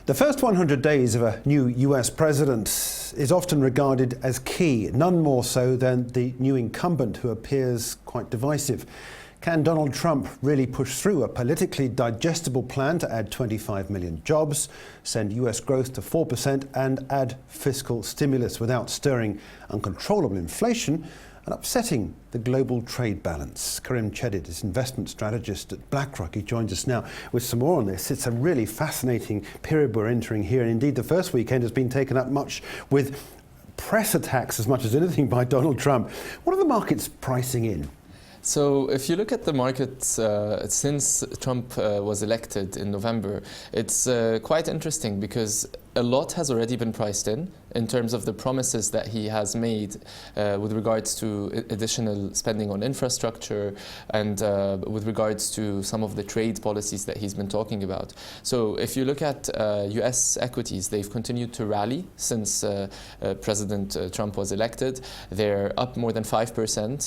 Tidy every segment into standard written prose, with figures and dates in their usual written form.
The first 100 days of a new US president is often regarded as key, none more so than the new incumbent who appears quite divisive. Can Donald Trump really push through a politically digestible plan to add 25 million jobs, send US growth to 4% and add fiscal stimulus without stirring uncontrollable inflation and upsetting the global trade balance? Karim Chedid is investment strategist at BlackRock. He joins us now with some more on this. It's a really fascinating period we're entering here, and indeed the first weekend has been taken up much with press attacks as much as anything by Donald Trump. What are the markets pricing in? So if you look at the markets since Trump was elected in November, it's quite interesting because a lot has already been priced in terms of the promises that he has made with regards to additional spending on infrastructure and with regards to some of the trade policies that he's been talking about. So if you look at US equities, they've continued to rally since President Trump was elected. They're up more than 5%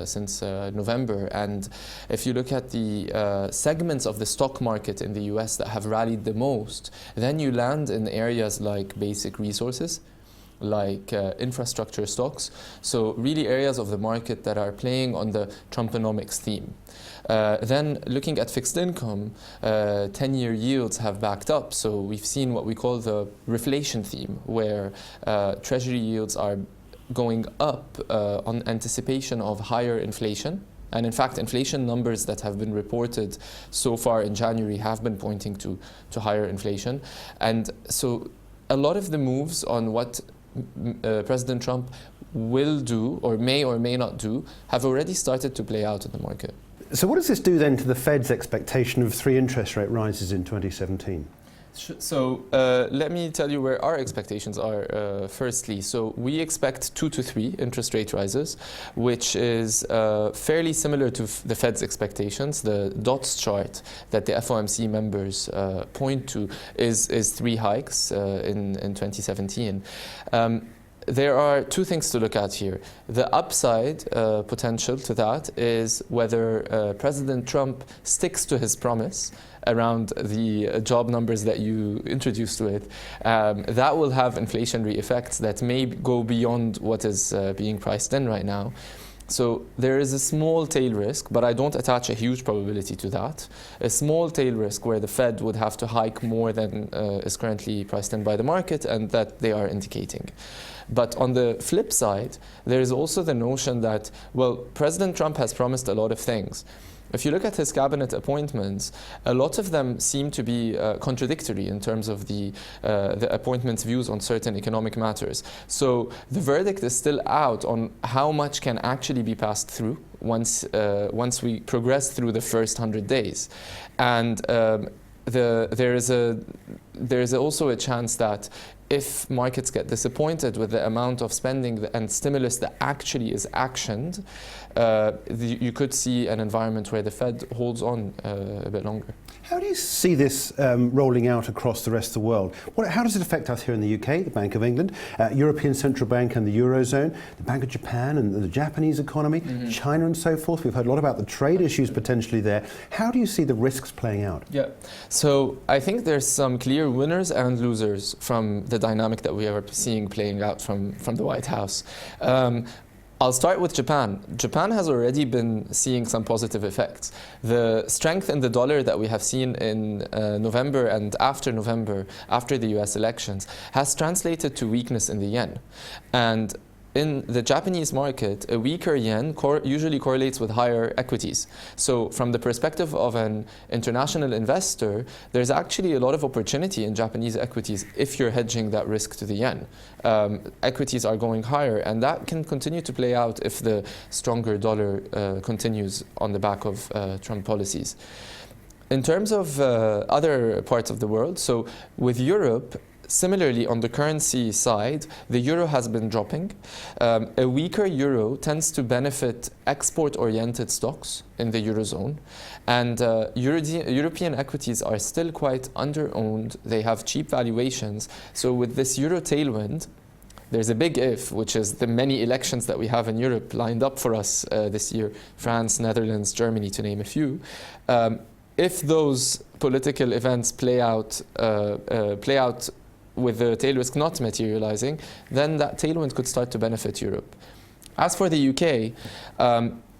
since November. And if you look at the segments of the stock market in the US that have rallied the most, then you land in areas like basic resources, like infrastructure stocks. So really areas of the market that are playing on the Trumponomics theme. Then looking at fixed income, 10-year yields have backed up. So we've seen what we call the reflation theme, where treasury yields are going up on anticipation of higher inflation. And in fact, inflation numbers that have been reported so far in January have been pointing to higher inflation. And so a lot of the moves on what President Trump will do or may not do have already started to play out in the market. So what does this do then to the Fed's expectation of 3 interest rate rises in 2017? So let me tell you where our expectations are firstly. So we expect 2 to 3 interest rate rises, which is fairly similar to the Fed's expectations. The dots chart that the FOMC members point to is 3 hikes in 2017. There are 2 things to look at here. The upside potential to that is whether President Trump sticks to his promise around the job numbers that you introduced with. That will have inflationary effects that may go beyond what is being priced in right now. So there is a small tail risk, but I don't attach a huge probability to that. A small tail risk where the Fed would have to hike more than is currently priced in by the market and that they are indicating. But on the flip side, there is also the notion that, well, President Trump has promised a lot of things. If you look at his cabinet appointments, a lot of them seem to be contradictory in terms of the appointments' views on certain economic matters. So the verdict is still out on how much can actually be passed through once we progress through the first 100 days. And there is also a chance that if markets get disappointed with the amount of spending and stimulus that actually is actioned, you could see an environment where the Fed holds on a bit longer. How do you see this rolling out across the rest of the world? How does it affect us here in the UK, the Bank of England, European Central Bank and the Eurozone, the Bank of Japan and the Japanese economy, China and so forth? We've heard a lot about the trade issues potentially there. How do you see the risks playing out? Yeah, so I think there's some clear winners and losers from the dynamic that we are seeing playing out from the White House. I'll start with Japan. Japan has already been seeing some positive effects. The strength in the dollar that we have seen in November and after November, after the US elections, has translated to weakness in the yen. And in the Japanese market, a weaker yen usually correlates with higher equities. So from the perspective of an international investor, there's actually a lot of opportunity in Japanese equities if you're hedging that risk to the yen. Equities are going higher, and that can continue to play out if the stronger dollar continues on the back of Trump policies. In terms of other parts of the world, so with Europe, similarly, on the currency side, the euro has been dropping. A weaker euro tends to benefit export-oriented stocks in the eurozone. And European equities are still quite under-owned. They have cheap valuations. So with this euro tailwind, there's a big if, which is the many elections that we have in Europe lined up for us this year, France, Netherlands, Germany, to name a few. if those political events play out with the tail risk not materializing, then that tailwind could start to benefit Europe. As for the UK,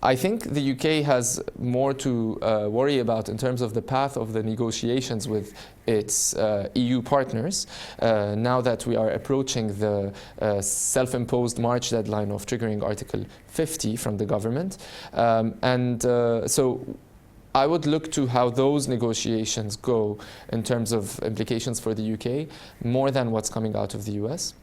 I think the UK has more to worry about in terms of the path of the negotiations with its EU partners, now that we are approaching the self-imposed March deadline of triggering Article 50 from the government. So I would look to how those negotiations go in terms of implications for the UK, more than what's coming out of the US.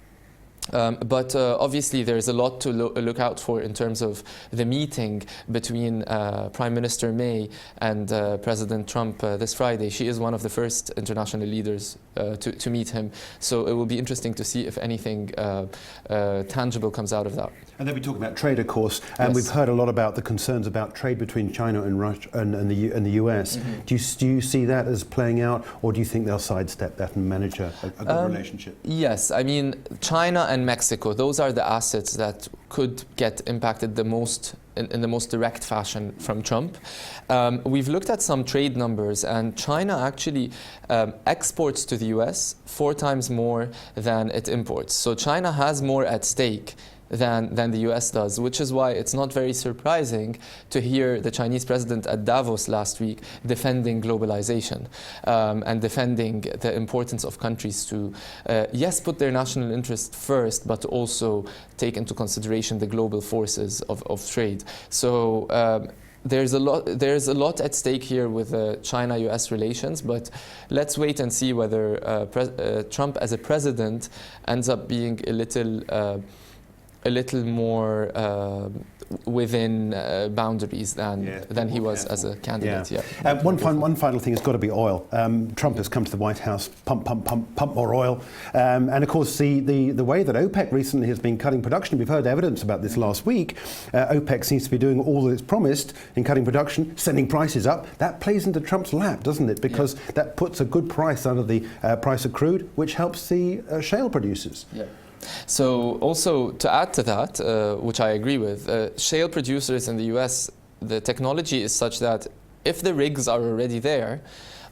But obviously there's a lot to look out for in terms of the meeting between Prime Minister May and President Trump this Friday. She is one of the first international leaders to meet him. So it will be interesting to see if anything tangible comes out of that. And then we talk about trade, of course, and yes. We've heard a lot about the concerns about trade between China and Russia and the US. Mm-hmm. Do you see that as playing out, or do you think they'll sidestep that and manage a good relationship? Yes, I mean, China and Mexico, those are the assets that could get impacted the most in the most direct fashion from Trump. We've looked at some trade numbers, and China actually exports to the US 4 times more than it imports. So China has more at stake than the US does, which is why it's not very surprising to hear the Chinese president at Davos last week defending globalization and defending the importance of countries to, yes, put their national interest first, but also take into consideration the global forces of trade. So there's a lot at stake here with China-US relations, but let's wait and see whether Trump as a president ends up being a little more within boundaries than he was as a candidate. Yeah. One final thing has got to be oil. Trump has come to the White House, pump more oil. And of course, the way that OPEC recently has been cutting production, we've heard evidence about this last week. OPEC seems to be doing all that it's promised in cutting production, sending prices up. That plays into Trump's lap, doesn't it? Because that puts a good price under the price of crude, which helps the shale producers. Yeah. So also to add to that, which I agree with, shale producers in the US, the technology is such that if the rigs are already there,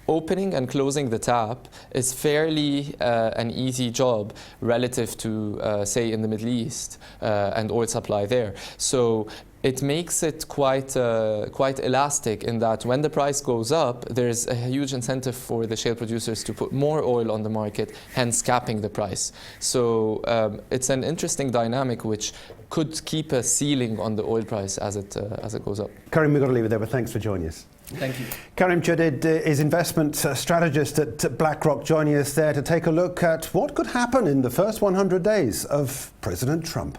opening and closing the tap is fairly an easy job relative to, say, in the Middle East and oil supply there. So it makes it quite elastic in that when the price goes up, there's a huge incentive for the shale producers to put more oil on the market, hence capping the price. So it's an interesting dynamic which could keep a ceiling on the oil price as it goes up. Karim, we've got to leave it there, but thanks for joining us. Thank you. Karim Chedid is investment strategist at BlackRock, joining us there to take a look at what could happen in the first 100 days of President Trump.